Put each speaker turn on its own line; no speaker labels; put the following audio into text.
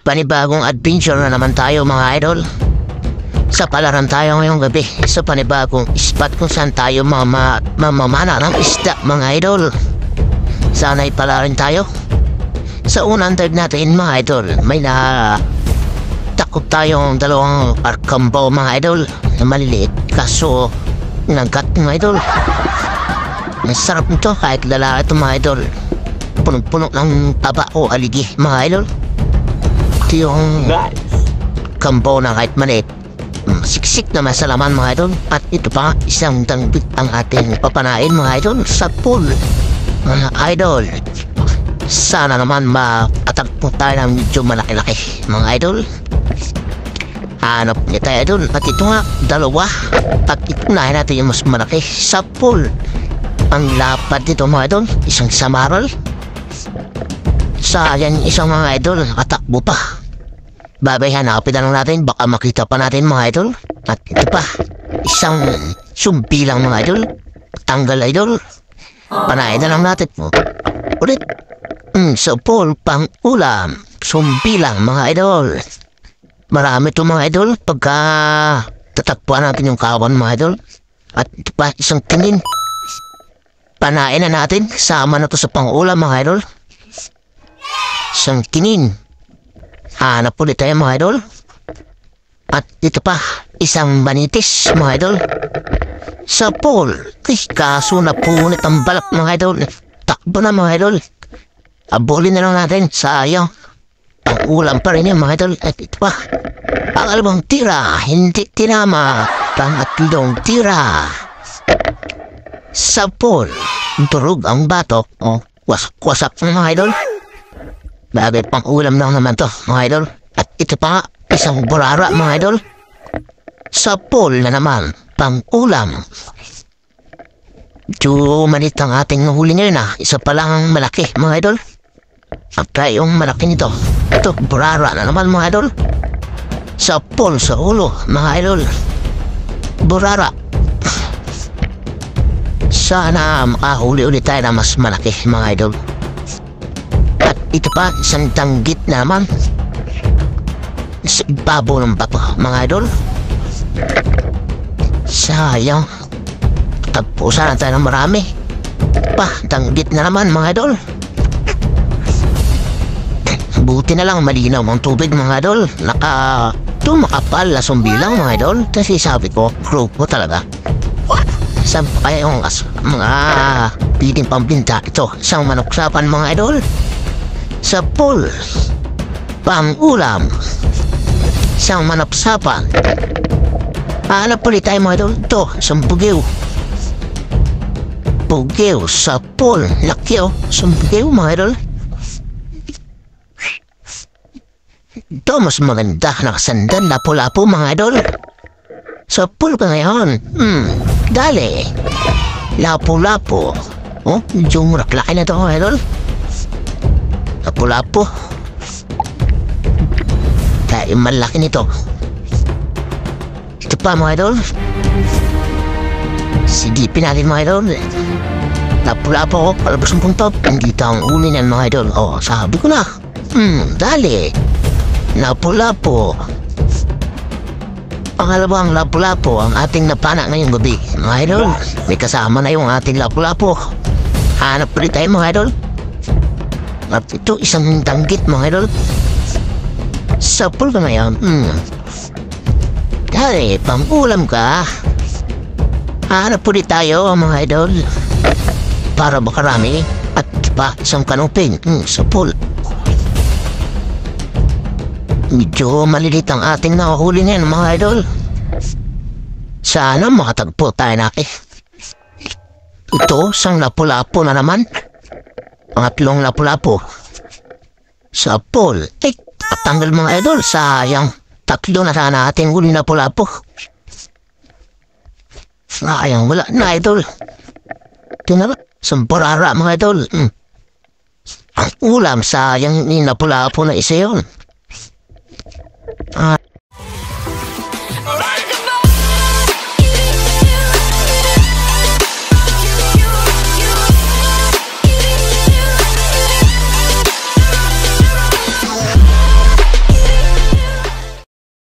Panibagong adventure na naman tayo mga idol. Sa palaran tayo ngayong gabi sa panibagong spot kung saan tayo mamamana ng isda mga idol. Sana'y palarin tayo. Sa unang dive natin mga idol, may takot tayong dalawang arkambo mga idol na maliliit kaso nagkat mga idol. Ang sarap nito kahit lalaki ito mga idol. Punong-puno ng taba o aligi mga idol. Ito yung kambo na kahit maliit. Siksik na masalaman mga idol. At ito pa isang dangbit ang ating papanain mga idol sa pool mga idol. Sana naman makatagpo tayo ng medyo malaki-laki mga idol. Hanap niya tayo idol. At ito nga dalawa. At itunahin natin yung mas malaki sa pool. Ang lapad nito mga idol, isang samaral. Sayang isang mga idol, nakatakbo pa. Babay, hanapin na lang natin, baka makita pa natin mga idol. At ito pa, isang sumpilang mga idol. Tanggal idol. Panayin na lang natin. Ulit. Sa pool, pang ulam. Sumpilang mga idol. Marami ito mga idol, pagka tatakpuan natin yung kawan mga idol. At ito pa, isang tingin. Panain na natin, sama na to sa pang-ulam mga idol. Isang kinin. Hanap ulit tayo mga idol. At ito pa, isang manitis mga idol. Sa pool, kaso na punit ang balak mga idol. Takbo na mga idol. Abulin na lang natin, sayang. Pang-ulam pa rin yung mga idol. At ito pa, pangalawang tira, hindi tinama. Pangatlong tira. Sa pool, durog ang batok. Wasak mga idol. Bagay pang ulam lang naman to mga idol. At ito pa isang burara mga idol. Sa pool na naman pang ulam. Medyo malit ang ating huli ngayon Isa pa lang malaki mga idol. At yung malaki nito. Ito burara na naman mga idol. Sa pool sa ulo mga idol. Burara. Sana makahuli ulit tayo na mas malaki mga idol. At ito pa, isang danggit naman. Sa ibabaw ng bato mga idol. Sayang. Tagpo sana tayo ng marami. Pa, danggit na naman mga idol. Buti na lang malinaw ang tubig mga idol. Makapal na sumbilang mga idol. Kasi sabi ko, grupo talaga. Saan pa kaya yung mga piling pambinta? Ito, isang manoksapan mga idol. Sa pool, pang-ulam. Isang manoksapan. Hanap ulit tayo mga idol. Ito, isang bugiw. Bugiw sa pool. Laki isang bugiw mga idol. Ito, mas maganda. Nakasandan, lapo-lapo mga idol. Sa pool ka ngayon. Dali. Lapo-lapo. Medyo muraklaki na ito mga idol. Lapo-lapo. Kaya malaki nito. Ito pa mga idol. Silipin natin mga idol. Lapo-lapo. Palabas ng punto. Hindi ang uli niyan mga idol. Sabi ko na. Dali. Lapo-lapo. Pangalawang lapu-lapu ang ating napana ngayong gabi mga idol. May kasama na yung ating lapu-lapu. Hanap ulit tayo mga idol. At ito isang danggit mga idol. Sa pool ka ngayon. Dali, pang-ulam ka. Hanap ulit tayo mga idol. Para makarami. At pa isang kanuping sa pool. Medyo malilit ang ating nakahuli ngayon mga idol. Sana makatagpo tayo natin. Ito, isang lapu-lapu na naman. Pangatlong lapu-lapu. Sa pool. Patanggal mga idol. Sayang. Tatlo na sana ating huli lapu-lapu. Sayang, wala na idol. Ito na ba? Isang burara mga idol. Ang ulam, sayang yung lapu-lapu na isa yun.